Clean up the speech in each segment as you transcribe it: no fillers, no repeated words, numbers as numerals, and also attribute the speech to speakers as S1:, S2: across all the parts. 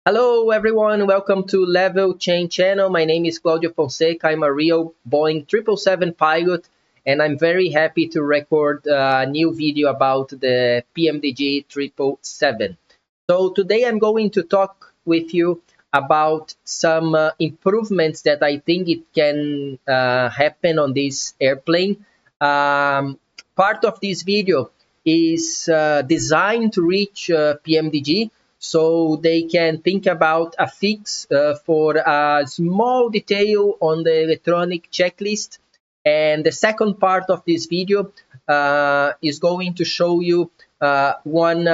S1: Hello everyone, welcome to Level Change channel. My name is Claudio Fonseca. I'm a real Boeing 777 pilot and I'm very happy to record a new video about the Pmdg 777. So today I'm going to talk with you about some improvements that I think it can happen on this airplane. Part of this video is designed to reach Pmdg, so they can think about a fix for a small detail on the electronic checklist. And the second part of this video is going to show you one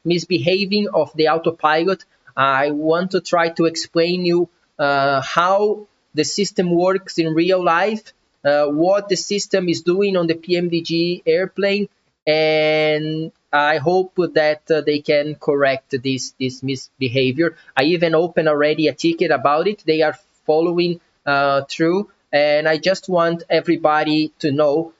S1: misbehaving of the autopilot. I want to try to explain you how the system works in real life, what the system is doing on the PMDG airplane, and I hope that they can correct this misbehavior. I even opened already a ticket about it. They are following through, and I just want everybody to know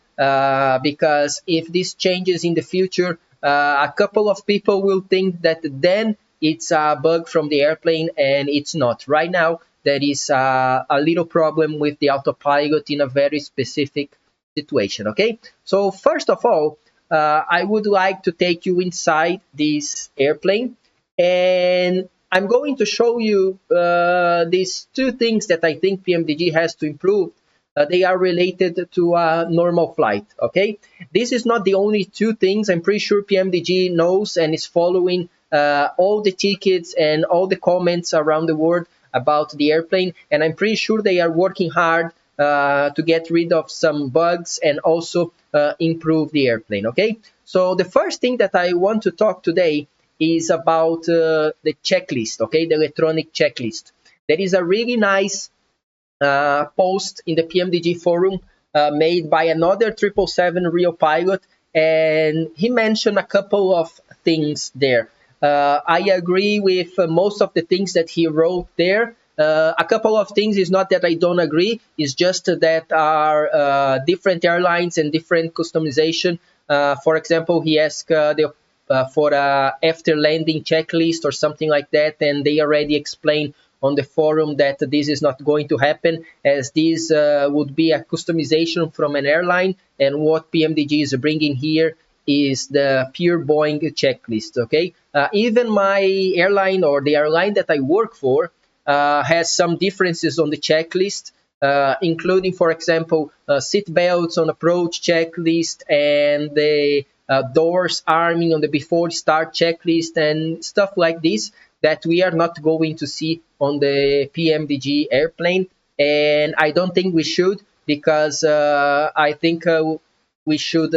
S1: because if this changes in the future, a couple of people will think that then it's a bug from the airplane, and it's not. Right now, there is a little problem with the autopilot in a very specific situation. Okay, so first of all, I would like to take you inside this airplane, and I'm going to show you these two things that I think PMDG has to improve. They are related to a normal flight. Okay, this is not the only two things. I'm pretty sure PMDG knows and is following all the tickets and all the comments around the world about the airplane, and I'm pretty sure they are working hard to get rid of some bugs and also improve the airplane. Okay, so the first thing that I want to talk today is about the checklist. Okay, the electronic checklist. There is a really nice post in the PMDG forum made by another 777 real pilot, and he mentioned a couple of things there. I agree with most of the things that he wrote there. A couple of things is not that I don't agree, it's just that are different airlines and different customization. For example, he asked for a after landing checklist or something like that, and they already explained on the forum that this is not going to happen, as this would be a customization from an airline, and what PMDG is bringing here is the pure Boeing checklist. Okay, even my airline or the airline that I work for has some differences on the checklist, including, for example, seat belts on approach checklist and the doors arming on the before start checklist and stuff like this that we are not going to see on the PMDG airplane. And I don't think we should, because I think we should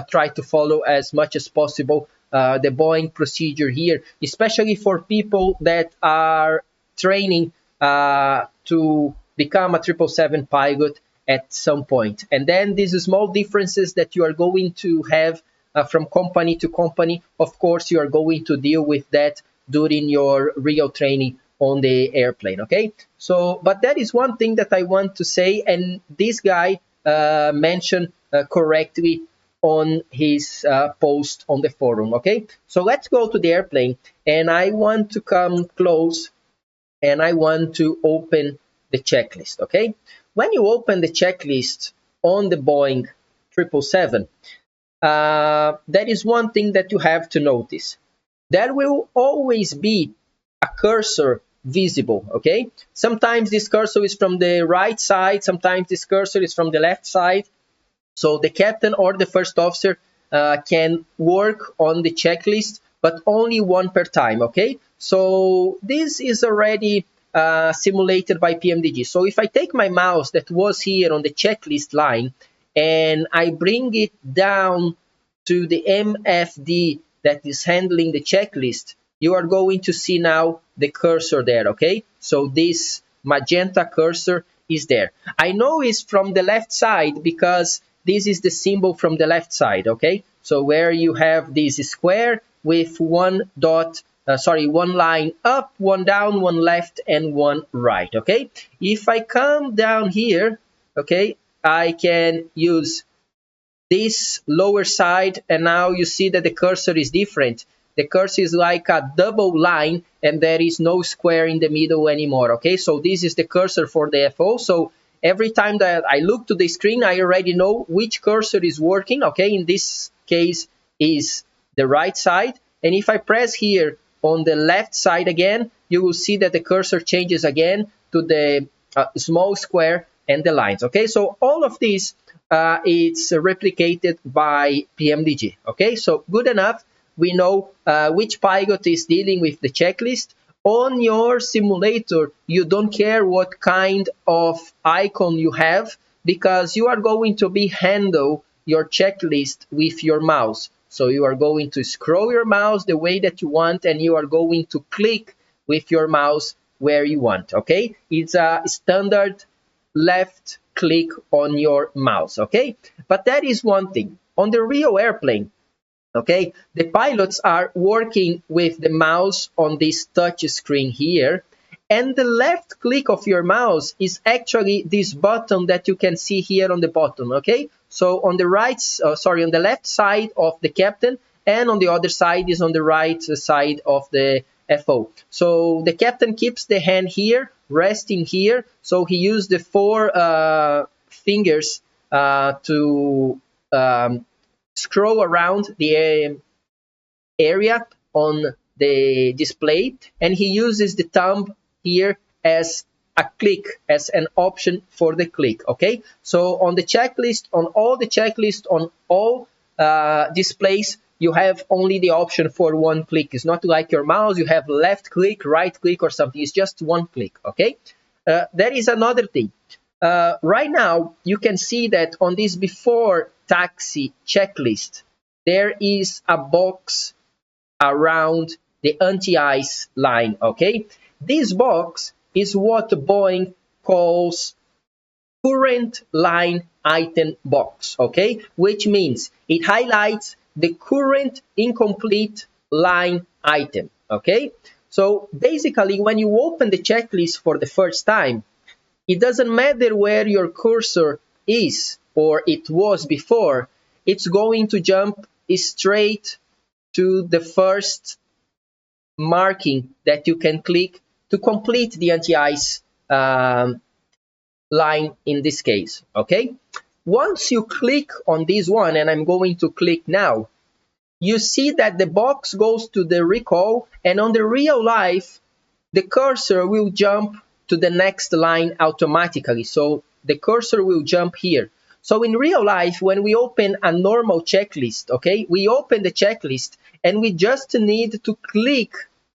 S1: try to follow as much as possible the Boeing procedure here, especially for people that are training to become a 777 pilot at some point. And then these small differences that you are going to have from company to company, of course, you are going to deal with that during your real training on the airplane. Okay, so but that is one thing that I want to say, and this guy mentioned correctly on his post on the forum. Okay, so let's go to the airplane, and I want to come close and I want to open the checklist. Okay, when you open the checklist on the Boeing 777, that is one thing that you have to notice. There will always be a cursor visible. Okay, sometimes this cursor is from the right side, sometimes this cursor is from the left side, so the captain or the first officer can work on the checklist, but only one per time. Okay, so this is already simulated by PMDG. So if I take my mouse that was here on the checklist line and I bring it down to the MFD that is handling the checklist, you are going to see now the cursor there. Okay, so this magenta cursor is there. I know it's from the left side because this is the symbol from the left side. Okay, so where you have this square with one line up, one down, one left, and one right. Okay, if I come down here, okay, I can use this lower side, and now you see that the cursor is different. the cursor is like a double line and there is no square in the middle anymore. Okay, so this is the cursor for the FO. So every time that I look to the screen, I already know which cursor is working. Okay, in this case is the right side. And if I press here on the left side again, you will see that the cursor changes again to the small square and the lines. Okay, so all of this it's replicated by Pmdg. Okay, so good enough. We know which pilot is dealing with the checklist. On your simulator, you don't care what kind of icon you have, because you are going to be handle your checklist with your mouse. So you are going to scroll your mouse the way that you want, and you are going to click with your mouse where you want. Okay, it's a standard left click on your mouse. Okay, but that is one thing. On the real airplane, okay, the pilots are working with the mouse on this touch screen here, and the left click of your mouse is actually this button that you can see here on the bottom. Okay, so on the on the left side of the captain, and on the other side is on the right side of the FO. So the captain keeps the hand here, resting here, so he used the four fingers to scroll around the area on the display, and he uses the thumb here as a click, as an option for the click. Okay, so on the checklist, on all the checklists, on all displays, you have only the option for one click. It's not like your mouse, you have left click, right click, or something. It's just one click. Okay, there is another thing. Right now, you can see that on this before taxi checklist, there is a box around the anti-ice line. Okay, this box is what Boeing calls current line item box. Okay, which means it highlights the current incomplete line item. Okay, so basically when you open the checklist for the first time, it doesn't matter where your cursor is or it was before, it's going to jump straight to the first marking that you can click to complete the anti-ice line in this case. Okay, once you click on this one, and I'm going to click now, you see that the box goes to the recall, and on the real life the cursor will jump to the next line automatically. So the cursor will jump here. So in real life, when we open a normal checklist, okay, we open the checklist and we just need to click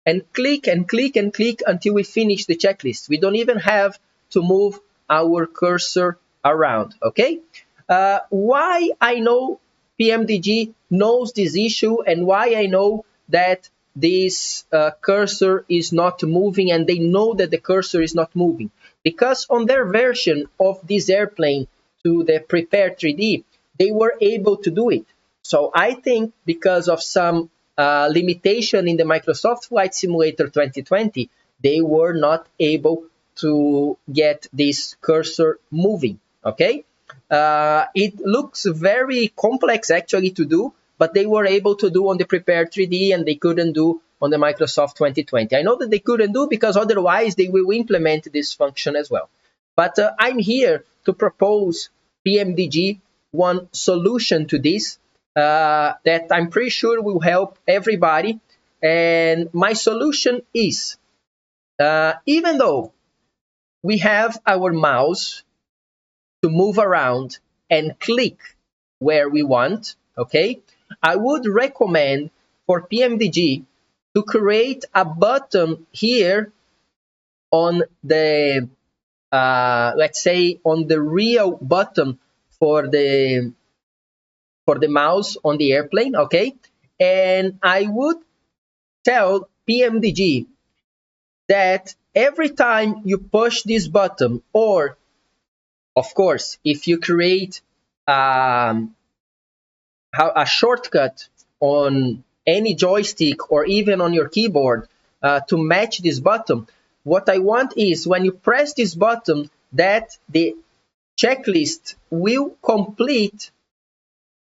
S1: and click and click and click until we finish the checklist. We don't even have to move our cursor around. Okay, why I know Pmdg knows this issue, and why I know that this cursor is not moving, and they know that the cursor is not moving, because on their version of this airplane to the Prepare 3D, they were able to do it. So I think because of some limitation in the Microsoft Flight Simulator 2020, they were not able to get this cursor moving. Okay, it looks very complex actually to do, but they were able to do on the Prepare 3D, and they couldn't do on the Microsoft 2020. I know that they couldn't do because otherwise they will implement this function as well. But I'm here to propose Pmdg one solution to this that I'm pretty sure will help everybody. And my solution is, even though we have our mouse to move around and click where we want, okay, I would recommend for Pmdg to create a button here on the let's say on the real button for the mouse on the airplane. Okay, and I would tell Pmdg that every time you push this button, or of course if you create a shortcut on any joystick or even on your keyboard to match this button, what I want is when you press this button that the checklist will complete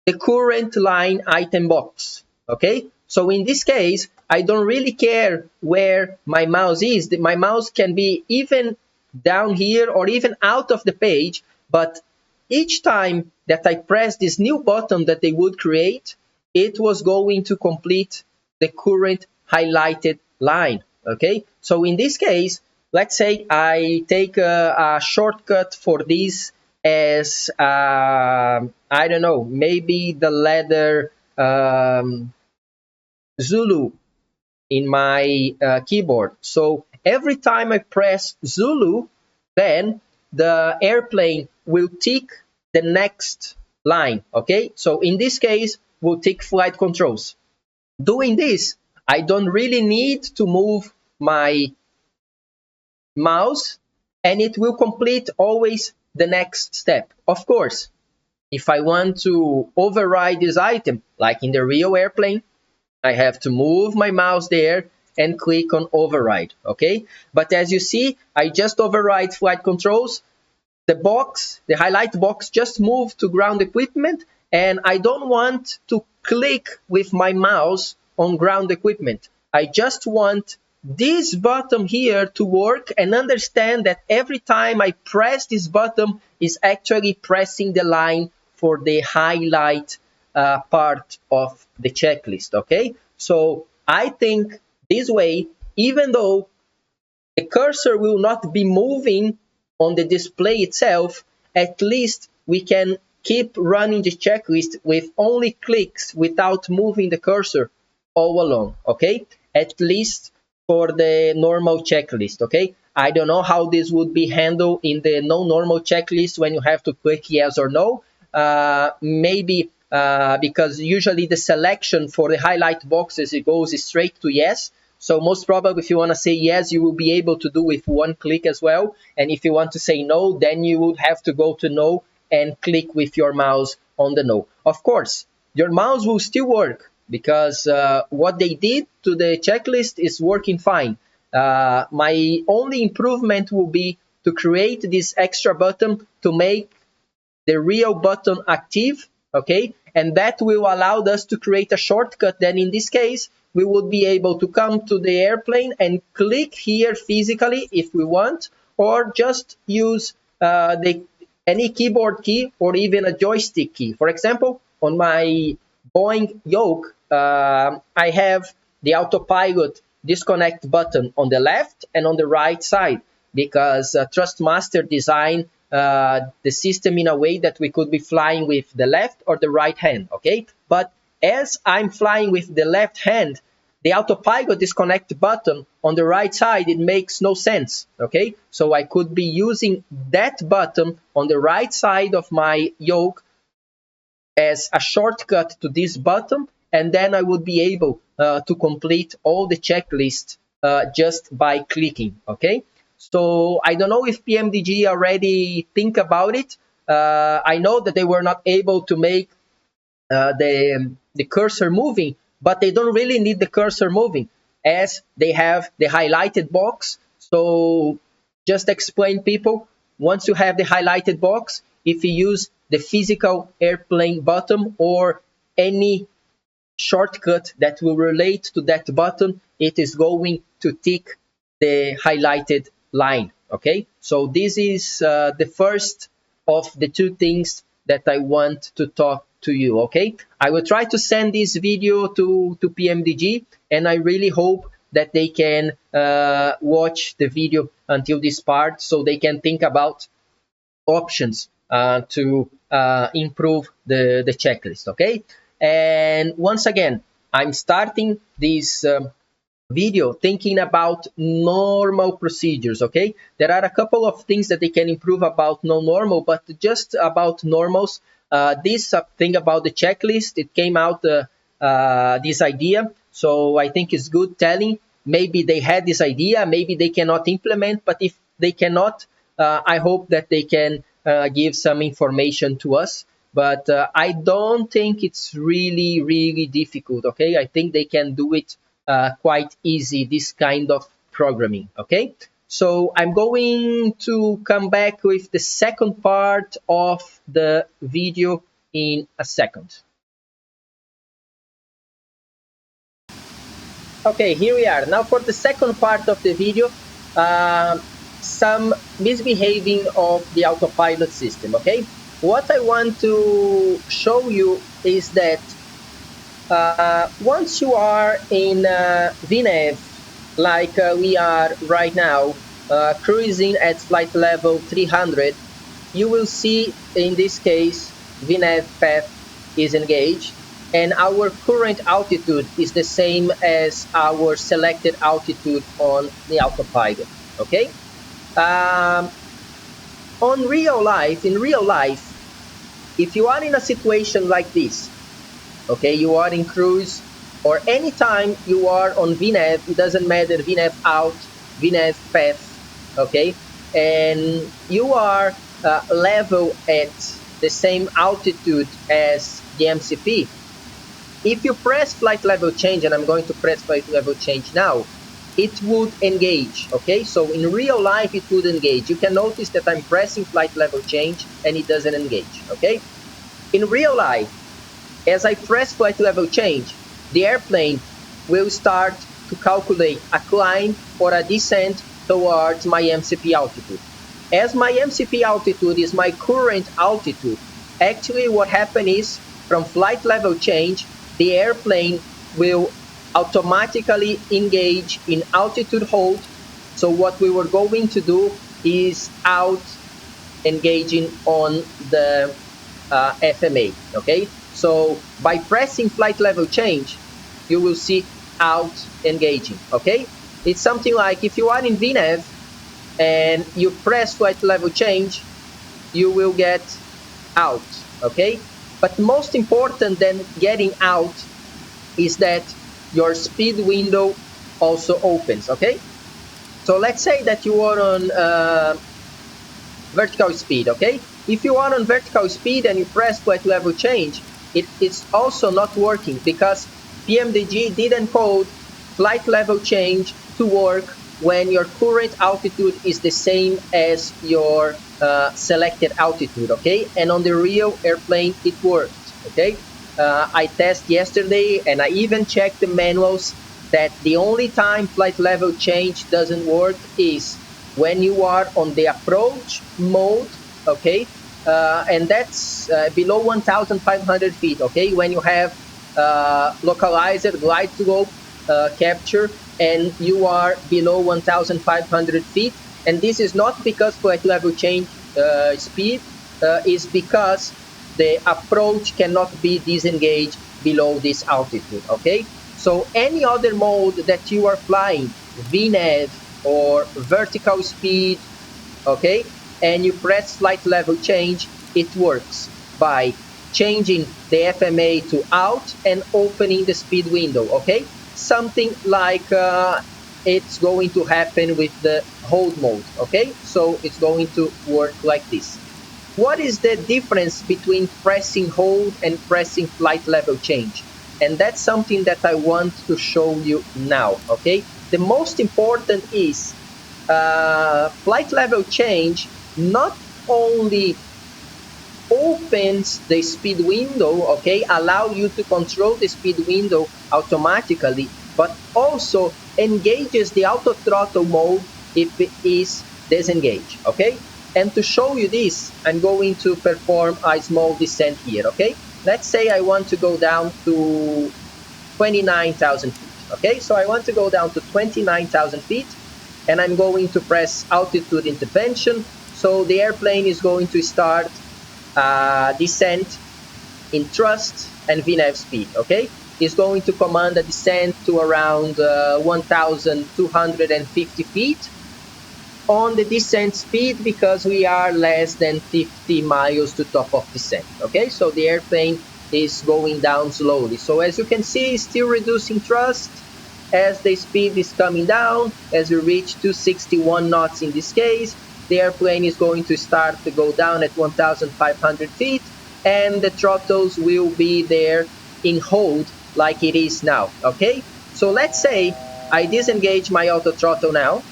S1: the current line item box. Okay, So in this case, I don't really care where my mouse is. My mouse can be even down here or even out of the page, but each time that I press this new button that they would create, it was going to complete the current highlighted line. Okay, so in this case, let's say I take a shortcut for this as I don't know, maybe the letter Zulu in my keyboard. So every time I press Zulu, then the airplane will tick the next line. Okay, so in this case, we'll tick flight controls. Doing this, I don't really need to move my mouse, and it will complete always the next step. Of course, if I want to override this item, like in the real airplane, I have to move my mouse there and click on override, okay? But as you see, I just override flight controls. The box, the highlight box, just moved to ground equipment, and I don't want to click with my mouse on ground equipment. I just want this button here to work and understand that every time I press this button is actually pressing the line for the highlight part of the checklist, okay? So I think this way, even though the cursor will not be moving on the display itself, at least we can keep running the checklist with only clicks without moving the cursor all along, okay? At least for the normal checklist, okay? I don't know how this would be handled in the no normal checklist when you have to click yes or no. Maybe because usually the selection for the highlight boxes, it goes straight to yes. So most probably if you want to say yes, you will be able to do with one click as well. And if you want to say no, then you would have to go to no and click with your mouse on the no. Of course, your mouse will still work because what they did to the checklist is working fine. My only improvement will be to create this extra button to make the real button active, okay? And that will allow us to create a shortcut. Then in this case, we would be able to come to the airplane and click here physically if we want, or just use any keyboard key or even a joystick key. For example, on my Boeing yoke, I have the autopilot disconnect button on the left and on the right side because Trustmaster designed the system in a way that we could be flying with the left or the right hand, okay? But as I'm flying with the left hand, the autopilot disconnect button on the right side, it makes no sense, okay? So I could be using that button on the right side of my yoke as a shortcut to this button, and then I would be able to complete all the checklist just by clicking, okay? So I don't know if PMDG already think about it. I know that they were not able to make the cursor moving, but they don't really need the cursor moving as they have the highlighted box. So just explain people, once you have the highlighted box, if you use the physical airplane button or any shortcut that will relate to that button, it is going to tick the highlighted line, okay? So this is the first of the two things that I want to talk to you, okay? I will try to send this video to PMDG, and I really hope that they can watch the video until this part so they can think about options to improve the checklist, okay? And once again, I'm starting this video thinking about normal procedures, okay? There are a couple of things that they can improve about normal, but just about normals, this thing about the checklist, it came out this idea, so I think it's good telling. Maybe they had this idea, maybe they cannot implement, but if they cannot, I hope that they can give some information to us. But I don't think it's really, really difficult, okay? I think they can do it quite easy, this kind of programming, okay? So I'm going to come back with the second part of the video in a second. Okay, here we are. Now for the second part of the video, some misbehaving of the autopilot system, okay? What I want to show you is that once you are in VNAV, like we are right now, cruising at flight level 300, you will see in this case VNAV path is engaged, and our current altitude is the same as our selected altitude on the autopilot. Okay. Um, in real life, if you are in a situation like this, okay, you are in cruise, or anytime you are on VNAV, it doesn't matter, VNAV out, VNAV path, okay, and you are level at the same altitude as the MCP. If you press flight level change, and I'm going to press flight level change now, it would engage, okay? So in real life, it would engage. You can notice that I'm pressing flight level change and it doesn't engage, okay? In real life, as I press flight level change, the airplane will start to calculate a climb or a descent towards my MCP altitude. As my MCP altitude is my current altitude, actually what happened is from flight level change, the airplane will automatically engage in altitude hold. So what we were going to do is out engaging on the FMA, okay? So by pressing flight level change, you will see out engaging, okay? It's something like if you are in VNAV and you press flight level change, you will get out, okay? But most important than getting out is that your speed window also opens, okay? So let's say that you are on vertical speed, okay? If you are on vertical speed and you press flight level change, it's also not working because Pmdg didn't code flight level change to work when your current altitude is the same as your selected altitude, okay? And on the real airplane, it worked, okay? I tested yesterday and I even checked the manuals that the only time flight level change doesn't work is when you are on the approach mode, okay? And that's below 1,500 feet, okay? When you have localizer glide slope capture and you are below 1,500 feet. And this is not because flight level change speed, is because the approach cannot be disengaged below this altitude, okay? So any other mode that you are flying, VNAV or vertical speed, okay, and you press flight level change, it works by changing the FMA to out and opening the speed window, okay? Something like it's going to happen with the hold mode, okay? So it's going to work like this. What is the difference between pressing hold and pressing flight level change? And that's something that I want to show you now, okay? The most important is flight level change not only opens the speed window, okay, allow you to control the speed window automatically, but also engages the auto throttle mode if it is disengaged, okay? And to show you this, I'm going to perform a small descent here, okay? Let's say I want to go down to 29,000 feet, okay? So I want to go down to 29,000 feet and I'm going to press altitude intervention. So the airplane is going to start descent in thrust and VNAV speed, okay? It's going to command a descent to around 1,250 feet on the descent speed because we are less than 50 miles to top of descent, okay? So the airplane is going down slowly. So as you can see, it's still reducing thrust as the speed is coming down. As we reach 261 knots in this case, the airplane is going to start to go down at 1,500 feet and the throttles will be there in hold like it is now, okay? So let's say I disengage my auto throttle now,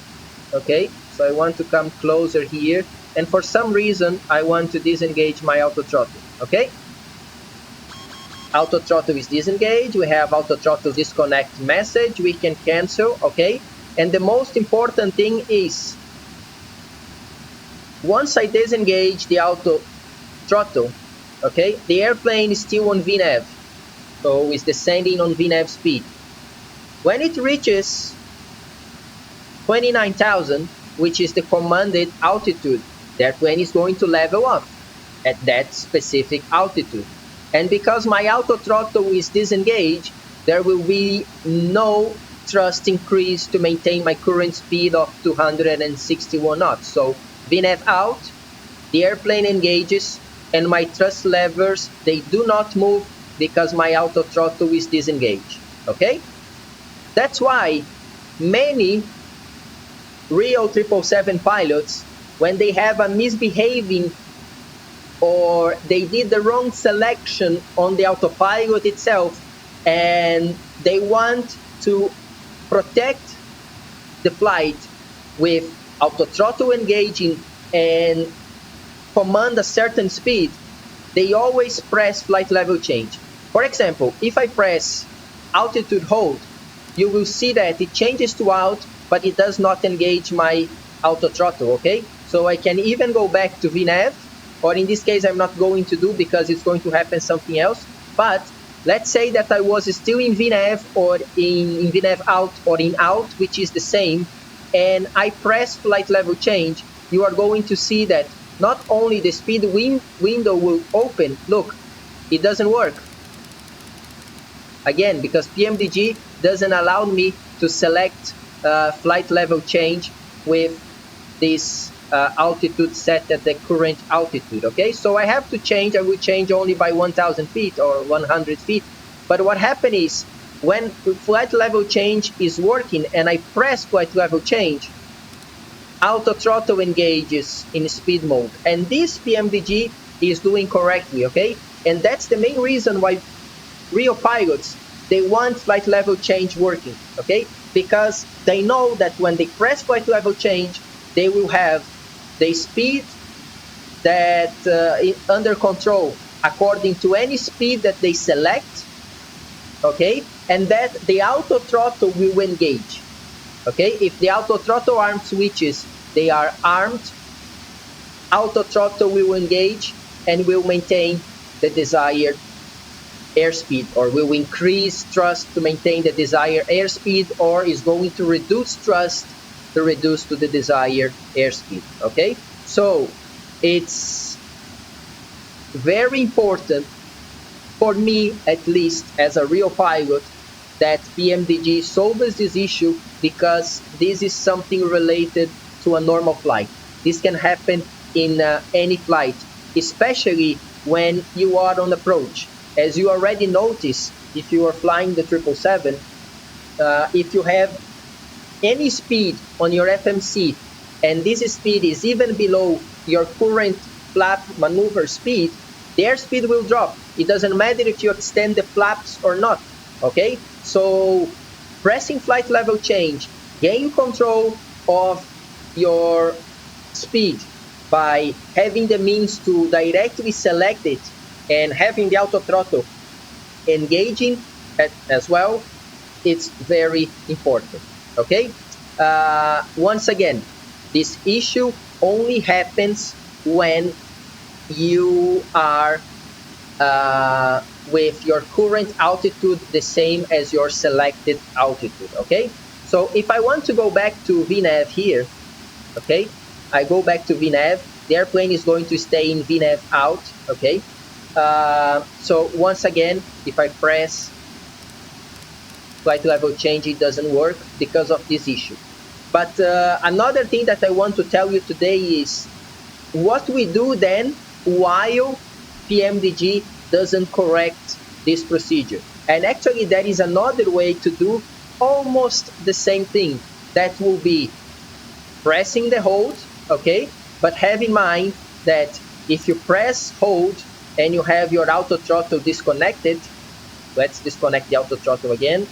S1: okay? So I want to come closer here and for some reason I want to disengage my auto throttle, okay? auto throttle is disengaged, we have auto throttle disconnect message, we can cancel, okay? And the most important thing is, once I disengage the auto throttle, okay, the airplane is still on VNAV, so it's descending on VNAV speed. When it reaches 29,000, which is the commanded altitude, the airplane is going to level up at that specific altitude. And because my auto throttle is disengaged, there will be no thrust increase to maintain my current speed of 261 knots. So VNAV out, the airplane engages, and my thrust levers, they do not move because my auto throttle is disengaged, okay? That's why many real 777 pilots, when they have a misbehaving or they did the wrong selection on the autopilot itself and they want to protect the flight with auto throttle engaging and command a certain speed, they always press flight level change. For example, if I press altitude hold, you will see that it changes to out, but it does not engage my auto throttle, okay? So I can even go back to VNAV, or in this case I'm not going to do because it's going to happen something else. But let's say that I was still in VNAV or in VNAV out or in out, which is the same, and I press flight level change, you are going to see that not only the speed window will open, look, it doesn't work. Again, because Pmdg doesn't allow me to select flight level change with this altitude set at the current altitude, okay? So I have to change, I will change only by 1,000 feet or 100 feet. But what happens is, when flight level change is working and I press flight level change, auto throttle engages in speed mode. And this Pmdg is doing correctly, okay? And that's the main reason why real pilots, they want flight level change working, okay? Because they know that when they press flight level change, they will have the speed that is under control according to any speed that they select, okay? And that the auto throttle will engage, okay? If the auto throttle arm switches, they are armed, auto throttle will engage and will maintain the desired airspeed, or will increase thrust to maintain the desired airspeed, or is going to reduce thrust to reduce to the desired airspeed, okay? So it's very important for me, at least as a real pilot, that Pmdg solves this issue, because this is something related to a normal flight. This can happen in any flight, especially when you are on approach. As you already noticed, if you are flying the 777, if you have any speed on your FMC and this speed is even below your current flap maneuver speed, the airspeed will drop. It doesn't matter if you extend the flaps or not, okay? So pressing flight level change, gain control of your speed by having the means to directly select it and having the auto throttle engaging as well, it's very important, okay? Once again, this issue only happens when you are with your current altitude the same as your selected altitude, okay? So if I want to go back to VNAV here, okay, I go back to VNAV, the airplane is going to stay in VNAV out, okay? So once again, if I press flight level change, it doesn't work because of this issue. But another thing that I want to tell you today is what we do then while Pmdg doesn't correct this procedure. And actually there is another way to do almost the same thing. That will be pressing the hold, okay? But have in mind that if you press hold and you have your auto throttle disconnected, let's disconnect the auto throttle again.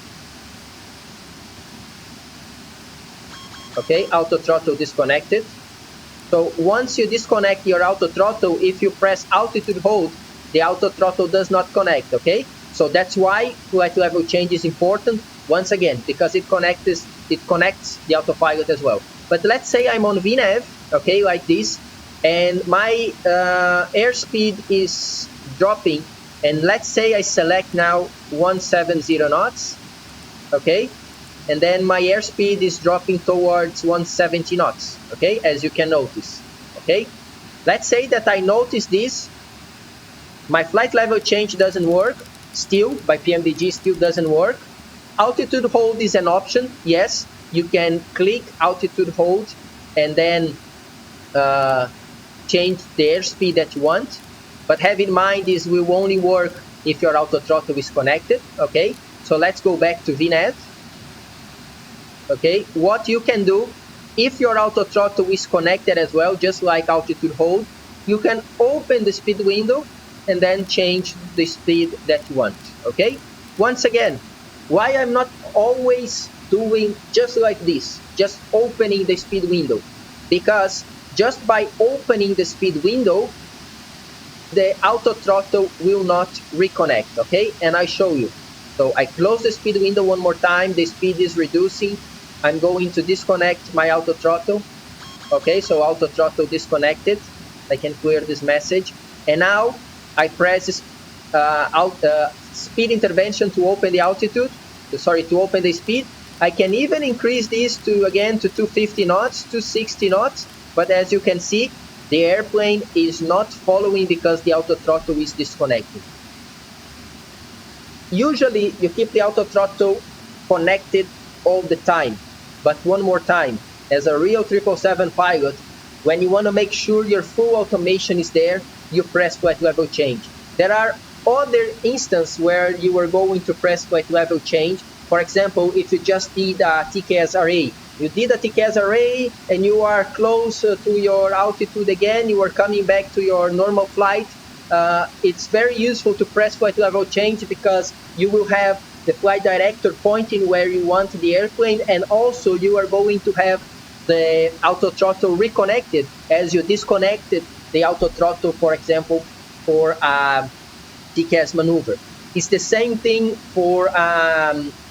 S1: Okay, auto throttle disconnected. So once you disconnect your auto throttle, if you press altitude hold, the auto throttle does not connect, okay? So that's why flight level change is important, once again, because it connects the autopilot as well. But let's say I'm on VNAV, okay, like this, and my airspeed is dropping, and let's say I select now 170 knots, okay, and then my airspeed is dropping towards 170 knots, okay, as you can notice, okay. Let's say that I notice this, my flight level change doesn't work, still, by Pmdg still doesn't work. Altitude hold is an option, yes, you can click altitude hold and then change the airspeed that you want, but have in mind this will only work if your auto throttle is connected, okay. So let's go back to VNAV. Okay, what you can do, if your auto throttle is connected as well, just like altitude hold, you can open the speed window and then change the speed that you want, okay. Once again, why I'm not always doing just like this, just opening the speed window, because just by opening the speed window, the auto throttle will not reconnect, okay. And I show you. So I close the speed window one more time, the speed is reducing. I'm going to disconnect my auto throttle, okay. So auto throttle disconnected. I can clear this message, and now I press speed intervention to open the altitude, to open the speed. I can even increase this to 250 knots, 260 knots, but as you can see, the airplane is not following because the auto throttle is disconnected. Usually you keep the auto throttle connected all the time, but one more time, as a real 777 pilot, when you want to make sure your full automation is there, you press flight level change. There are other instances where you are going to press flight level change. For example, if you just did a TKS array, you did a TKS array and you are close to your altitude again, you are coming back to your normal flight, it's very useful to press flight level change because you will have the flight director pointing where you want the airplane, and also you are going to have the auto throttle reconnected as you disconnected the auto throttle, for example, for a TKS maneuver. It's the same thing for,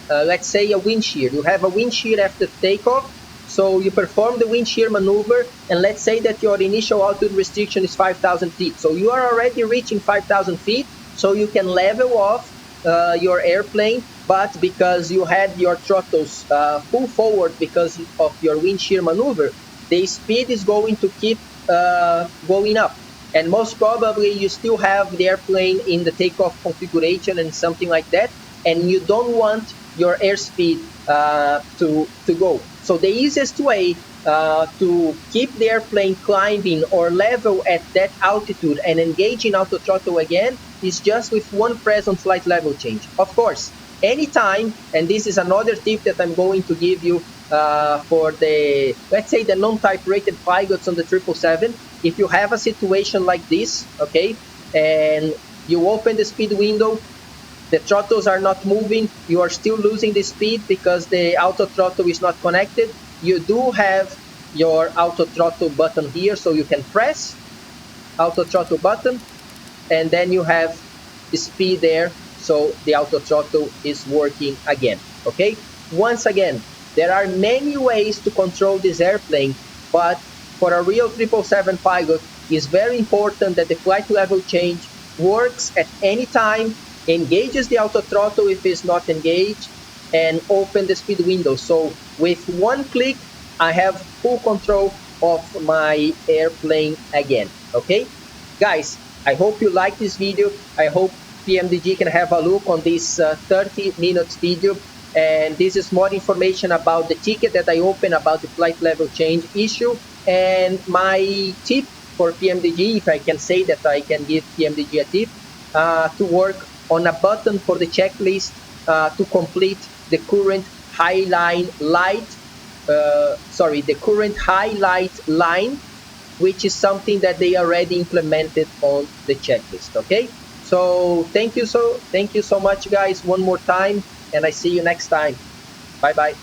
S1: let's say, a wind shear. You have a wind shear after takeoff, so you perform the wind shear maneuver, and let's say that your initial altitude restriction is 5,000 feet. So you are already reaching 5,000 feet, so you can level off your airplane, but because you had your throttles full forward because of your wind shear maneuver, the speed is going to keep going up. And most probably you still have the airplane in the takeoff configuration and something like that, and you don't want your airspeed to go. So the easiest way to keep the airplane climbing or level at that altitude and engage in auto throttle again is just with one press on flight level change. Of course, anytime, and this is another tip that I'm going to give you for the, let's say, the non-type rated pilots on the 777, if you have a situation like this, okay, and you open the speed window, the throttles are not moving, you are still losing the speed because the auto throttle is not connected, you do have your auto throttle button here, so you can press auto throttle button, and then you have the speed there, so the auto throttle is working again, okay? Once again, there are many ways to control this airplane, but for a real 777 pilot, it's very important that the flight level change works at any time, engages the auto throttle if it's not engaged, and open the speed window. So with one click, I have full control of my airplane again, okay? Guys, I hope you like this video. I hope Pmdg can have a look on this 30 minutes video. And this is more information about the ticket that I opened about the flight level change issue. And my tip for Pmdg, if I can say that I can give Pmdg a tip, to work on a button for the checklist to complete the current highlight line, which is something that they already implemented on the checklist. Okay, so thank you so much, guys, one more time, and I see you next time. Bye bye.